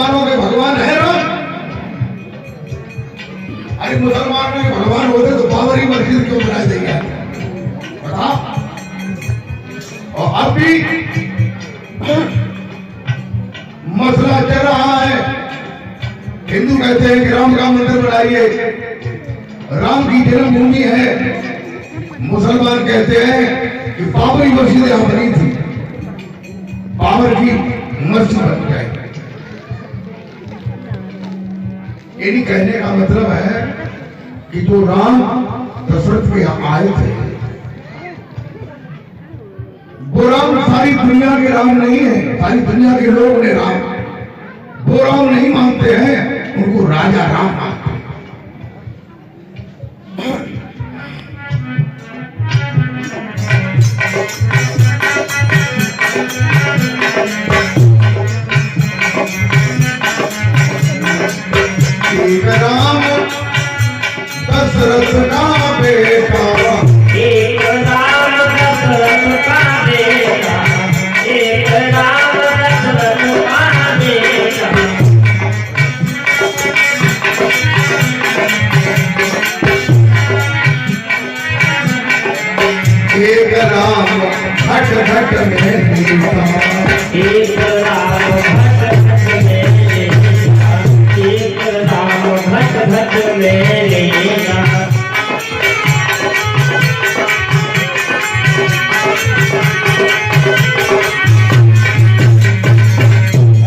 मुसलमानों के भगवान है राम। अरे मुसलमानों के भगवान होते तो बाबरी मस्जिद क्यों बनाए देंगे बताओ। और अब भी मसला चल रहा है। हिंदू कहते हैं कि राम का मंदिर बनाइए, राम की जन्मभूमि है। मुसलमान कहते हैं कि बाबरी मस्जिद यहां बनी थी, बाबर की मस्जिद बन जाए। इन्हीं कहने का मतलब है कि जो राम दशरथ के यहाँ आए थे वो राम सारी दुनिया के राम नहीं है। सारी दुनिया के लोग उन्हें राम वो राम नहीं मानते हैं, उनको राजा राम मानते हैं। एक राम दशरथ का बेटा, एक राम दशरथ का बेटा, एक राम दशरथ का बेटा। एक राम घट घट में लीला, एक राम घट घट में लीला, एक राम घट घट में लीला।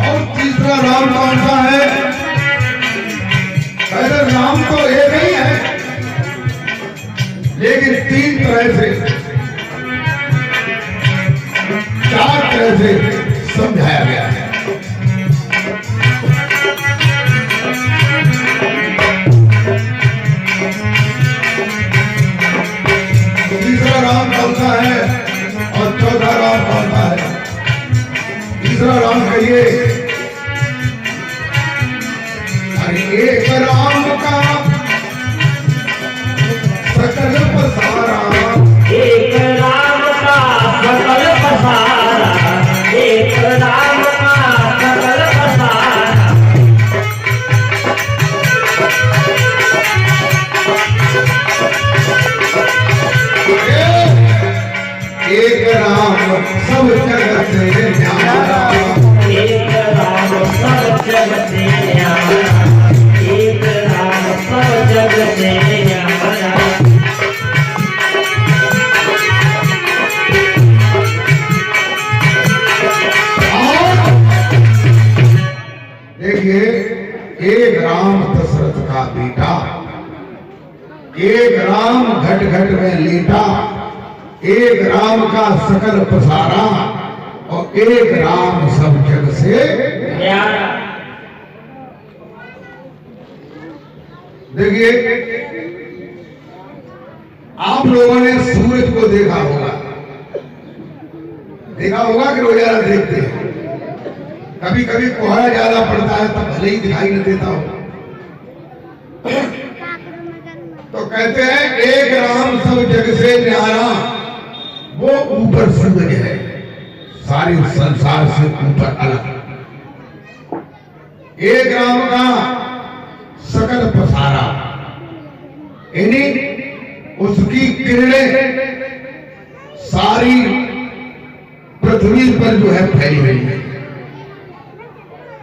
और तीसरा राम कौन सा है? पहले राम तो एक ही है, लेकिन तीन तरह से, चार तरह से समझाया गया है। तीसरा राम कौन सा है और चौथा राम कौन सा है? तीसरा राम कहिए, अरे एक राम का सकल पसारा, एक राम का सकल पसारा, एक राम का सकल पसारा। एक राम सब जगत से न्यारा, एक राम सब जग से न्यारा, एक राम सब जग से न्यारा। देखिए, एक राम दशरथ का बेटा, एक राम घट घट में लेटा, एक राम का सकल पसारा और एक राम सब जग से न्यारा। देखिए, आप लोगों ने सूरज को देखा होगा, देखा होगा कि रोजाना देखते हैं। कभी कभी कोहरा ज्यादा पड़ता है तब भले ही दिखाई न देता हो, तो कहते हैं एक राम सब जग से न्यारा। वो ऊपर सूरज है, सारे संसार से ऊपर अलग। एक राम का सकल पसारा, यानी उसकी किरणें सारी पृथ्वी पर जो है फैली हुई है।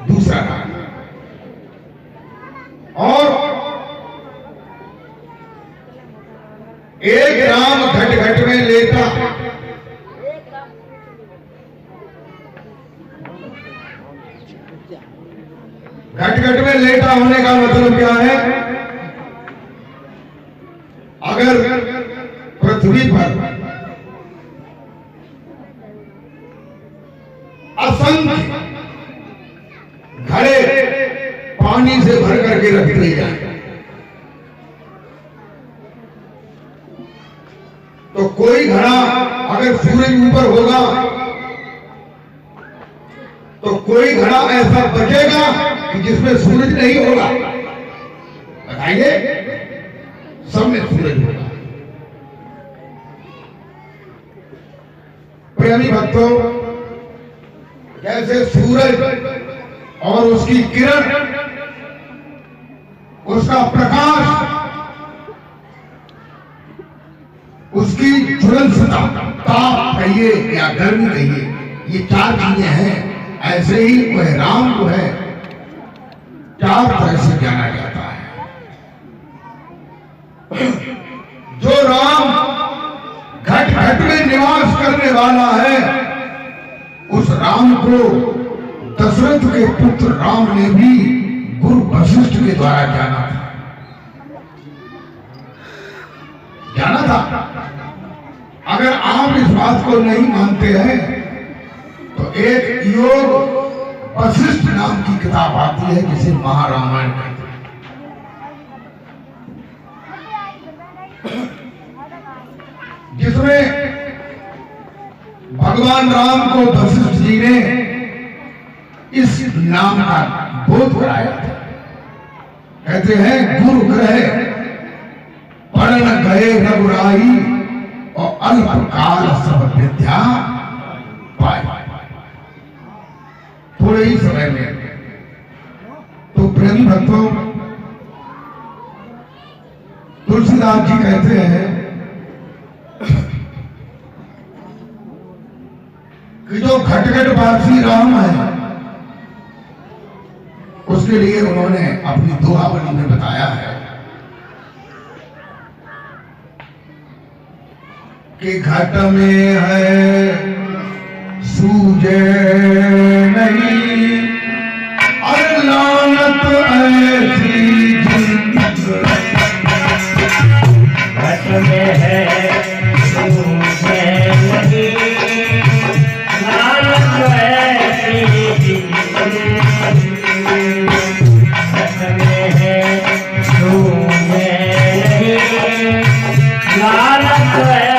दूसरा राम, और एक राम घट घट में लेटा, घट घट में लेटा होने का मतलब क्या है? अगर पृथ्वी पर असंख्य घड़े पानी से भर करके रख दिए जाए तो कोई घड़ा अगर सूरज ऊपर होगा तो कोई घड़ा ऐसा बचेगा कि जिसमें सूरज नहीं होगा? बताइए, सब में सूरज होगा। प्रेमी भक्तों, जैसे सूरज और उसकी किरण, उसका प्रकाश, उसकी ज्वलंतता, ताप कहिए या गर्मी कहिए, ये चार चीजें हैं। ऐसे ही वह राम जो है चार तरह से जाना जाता है। जो राम घट घट में निवास करने वाला है, उस राम को दशरथ के पुत्र राम ने भी गुरु वशिष्ठ के द्वारा जाना था। अगर आप इस बात को नहीं मानते हैं तो एक योग वशिष्ठ नाम की किताब आती है जिसे महारामायण कहते हैं। जिसमें भगवान राम को वशिष्ठ जी ने इस नाम का बोध कराया था। कहते हैं गुरु ग्रह पढ़न गए रघुराई और अल्पकाल सब विद्या पाए। थोड़े ही समय में तो प्रेमी भक्तों, तुलसीदास जी कहते हैं कि जो घटघट वासी राम है, उसके लिए उन्होंने अपनी दोहावली में बताया है कि घट में है सूझे नहीं, अरे लानत ऐसी घट में है सूझे नहीं, लानत ऐसी घट में है सूझे नहीं, लानत ऐसी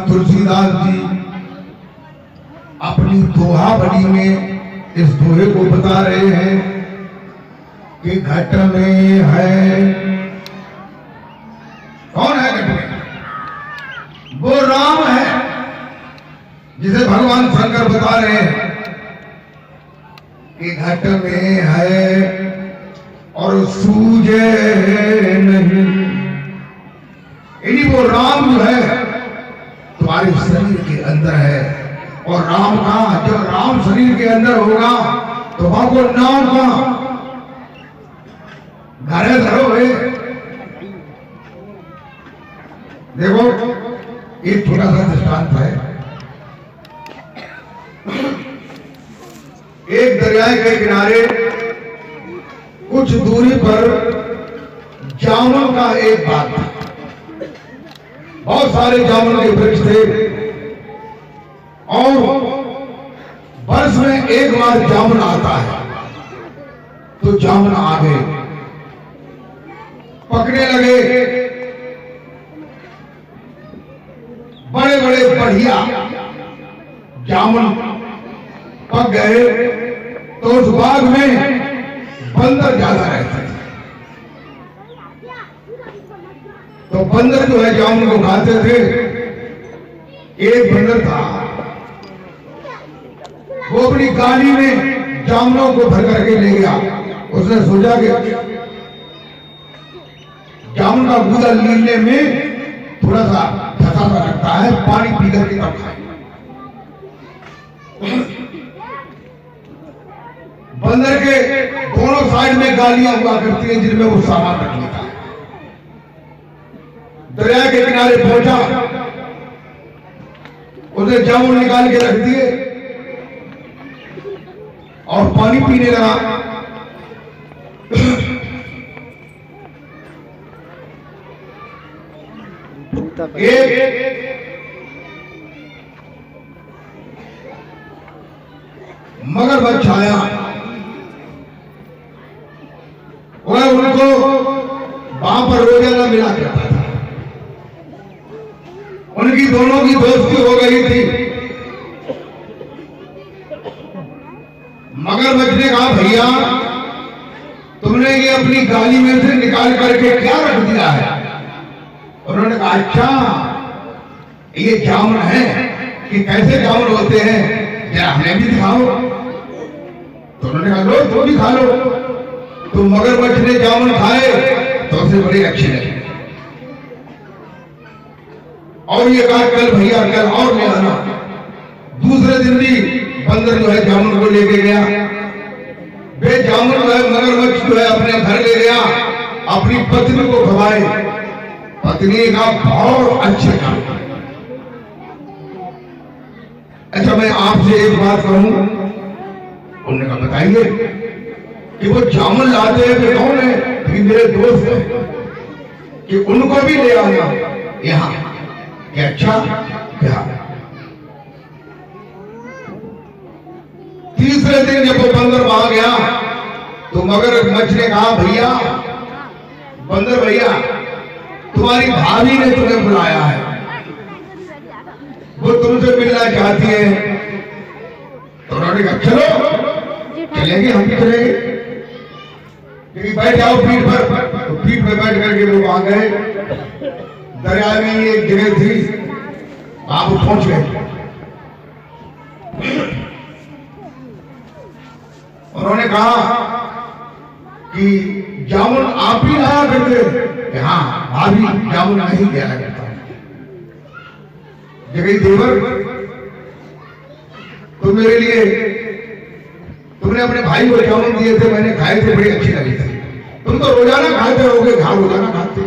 तुलसीदास जी अपनी दोहावली में इस दोहे को बता रहे हैं कि घट में है, कौन है घट में? वो राम है जिसे भगवान शंकर बता रहे हैं कि घट में है और सूझे नहीं। इन्हीं वो राम जो है तुम्हारे शरीर के अंदर है, और राम का जब राम शरीर के अंदर होगा तो वहां को नाम का घरे धरो है। देखो एक छोटा सा दृष्टांत है। एक दरिया के किनारे कुछ दूरी पर जामुन का एक बाग था। बहुत सारे जामुन के वृक्ष थे और वर्ष में एक बार जामुन आता है। तो जामुन आ गए, पकने लगे, बड़े बड़े बढ़िया जामुन पक गए। तो उस बाग में बंदर ज्यादा रहते थे। तो बंदर जो है जामुन को खाते थे। एक बंदर था, वो अपनी गाड़ी में जामुनों को भर करके ले गया। उसने सोचा कि जामुन का गूदा लीलने में थोड़ा सा फंसा सा लगता है, पानी पी करके तब खाए। बंदर के दोनों साइड में गालियां हुआ करती हैं जिनमें वो सामान रख लेता है। दरिया के किनारे पहुंचा, उसने जामुन निकाल के रख दिए और पानी पीने लगा। एक मगरमच्छ आया, वह उनको वहां पर रोजाना मिला करता था। उनकी दोनों की दोस्ती हो गई थी। मगरमच्छ ने कहा, भैया तुमने ये अपनी गाली में से निकाल करके क्या रख दिया है? उन्होंने कहा, अच्छा ये जामुन है कि कैसे जामुन होते हैं, जरा हमें भी दिखाओ। तो उन्होंने कहा, लो तो भी खा लो। तो मगरमच्छ ने जामुन खाए तो उसे बड़े अच्छे लगे और ये कहा, कल भैया कल और ले आना। दूसरे दिन भी बंदर जो है जामुन को लेके गया। वे जामुन जो है मगरमच्छ जो है अपने घर ले गया, अपनी पत्नी को खवाए। पत्नी का बहुत अच्छे काम। अच्छा मैं आपसे एक बात कहूं, उन्होंने कहा बताइए कि वो जामुन लाते हैं वे कौन है? कि मेरे दोस्त हैं, कि उनको भी ले आना यहाँ। कि अच्छा क्या? तीसरे दिन जब वो बंदर वहां गया तो मगरमच्छ ने कहा, भैया बंदर भैया तुम्हारी भाभी ने तुम्हें बुलाया है, वो तुमसे मिलना चाहती है। तो उन्होंने कहा, चलो चलेंगे, हम भी चलेंगे। बैठ जाओ पीठ पर। तो पीठ पर बैठ करके वो वहां गए। दरिया में एक जगह थी, वहां वो पहुंच गए। उन्होंने कहा कि जामुन आप ही लाया करते? हाँ भाभी, जामुन नहीं दिया करता। जगह देवर, तो मेरे लिए तुमने अपने भाई को जामुन दिए थे, मैंने खाए थे, बड़ी अच्छी लगी थी। तुम तो रोजाना खाते होगे, घाव रोजाना खाते।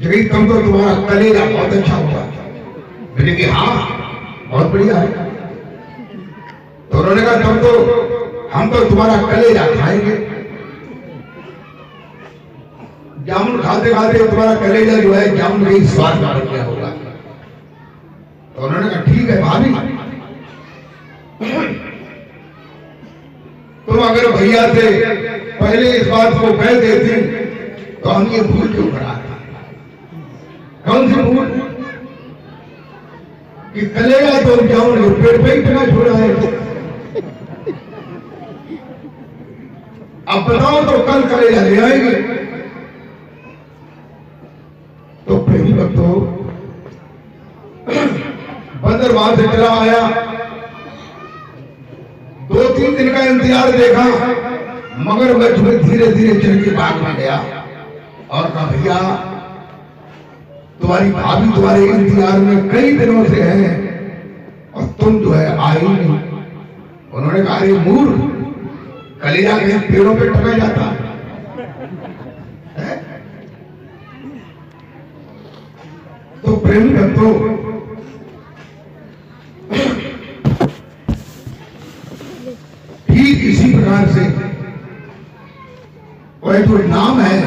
जगह तुम तो तुम्हारा कलेजा बहुत अच्छा हुआ। मैंने कहा हाँ बहुत बढ़िया है। तो उन्होंने कहा, तुम तो हम तो तुम्हारा कलेजा खाएंगे। जामुन खाते खाते तुम्हारा कलेजा जो है जामुन का ही स्वाद बन गया होगा। तो उन्होंने कहा, ठीक है भाभी, तुम अगर भैया से पहले इस बात को कह देती तो हम ये भूल क्यों कराते? कौन सी भूल? कि कलेजा तो जामुन पेट पे इतना छोड़ा है। अब बताओ तो कल कलेजा ले आएंगे। तो प्रेमी भक्तों, बंदर वहां से चला आया। 2-3 दिन का इंतजार देखा, मगरमच्छ में धीरे धीरे चल के बाग में गया और कहा, भैया तुम्हारी भाभी तुम्हारे इंतजार में कई दिनों से है और तुम जो है आई नहीं। उन्होंने कहा, अरे मूर्ख, कलेजा कहीं पेड़ों पे टपक जाता है? तो प्रेमी भक्तों, ठीक इसी प्रकार से वह जो नाम है,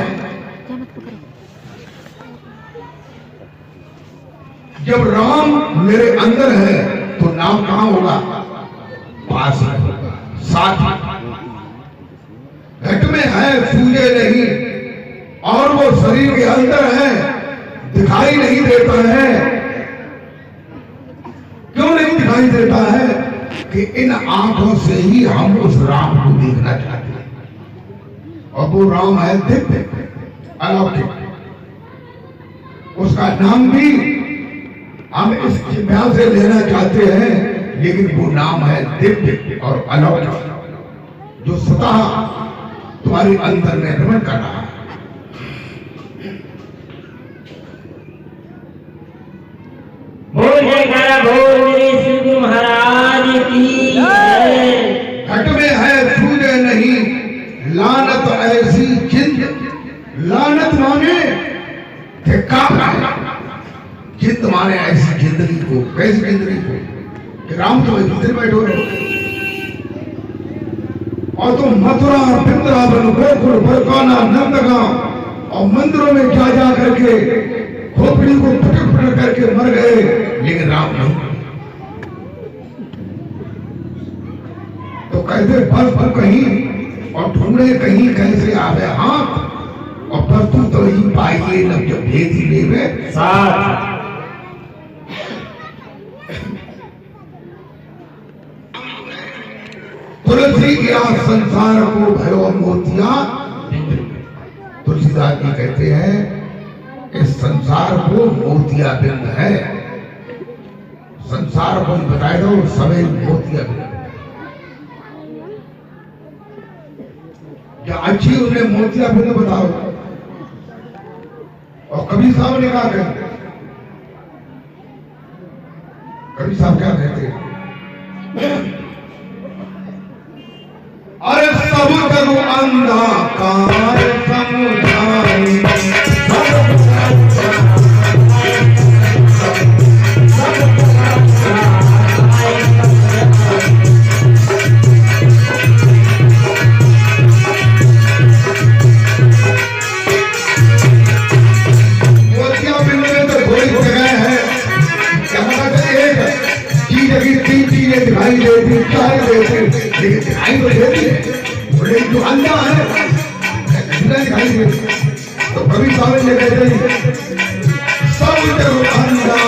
जब राम मेरे अंदर है तो नाम कहां होगा? पास में होगा, साथ में। घट में है, सूझे नहीं, और वो शरीर के अंदर है, दिखाई नहीं देता है। क्यों नहीं दिखाई देता है? कि इन आंखों से ही हम उस राम को देखना चाहते हैं। और वो राम है दिव्य, अलौकिक। उसका नाम भी हम इस जिम्मेदारी से लेना चाहते हैं, लेकिन वो नाम है दिव्य और अलौकिक, जो स्वतः तुम्हारे अंदर में रमण कर रहा है। लानत माने जिद माने ऐसी जिंदगी को, कैसी जिंदगी को कि राम तो भीतर बैठो रहो और तुम मथुरा, वृंदावन, गोकुल, बरकाना, नंदगांव और मंदिरों में जा जा करके खोपड़ी को पटक पटक करके मर गए, लेकिन राम नहीं। तो कहते बल बल कहीं और ढूंढे कहीं कैसे आवे हाथ, और परतु तो ही पाइए लब जब भेद ही लेवे साथ। तुलसी या संसार को भयो मोतिया। तुलसीदास जी कहते हैं इस संसार को मोतिया बिंद है। संसार को बताए दो समय मोतिया बिंद। क्या अच्छी उन्हें मोतिया बिंद बताओ। और कबीर साहब ने कहा कहते, कबीर साहब क्या कहते हैं, अरे सब करो अंधकार समुदाय, दिखाई देती, दिखाई देती, लेकिन दिखाई तो देती है, लेकिन जो अंधा है दिखाई देती। तो कभी साहब ने कहते हैं सब जब अंधा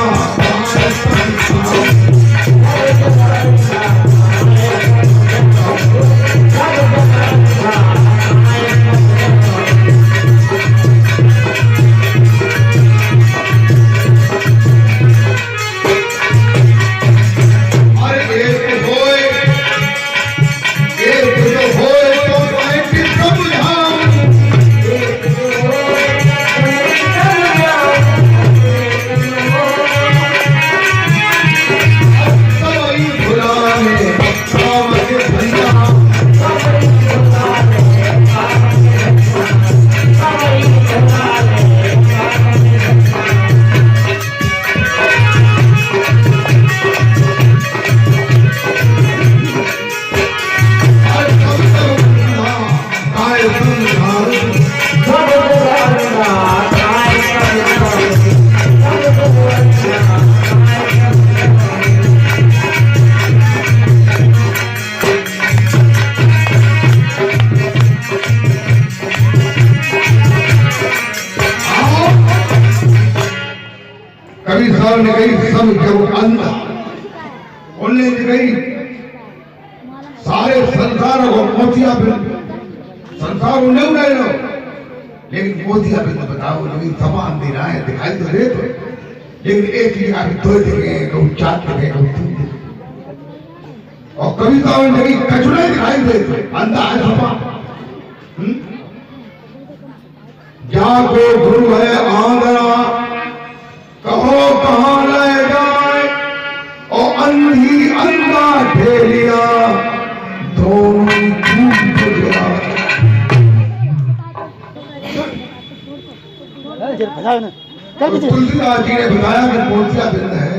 ने कही सब जब अंधा, उनने कही सारे संसार को मोतिया बिंद, संसार उन्हें उड़ाए लो, लेकिन मोतिया बिंद बताओ। लेकिन समा अंधेरा है, दिखाई तो दे तो, लेकिन एक जगह भी दो जगह कहूँ, चार जगह कहूँ, तीन जगह। और कविताओं ने कही कचुड़े दिखाई देते, अंधा है समा। जाको गुरु है आंधरा, कहो कहां ले जाए, और अंधी अंधा ढेलिया, दोनों डूब गया। तुलसीदास जी ने बताया कि मोतिया बिंद है।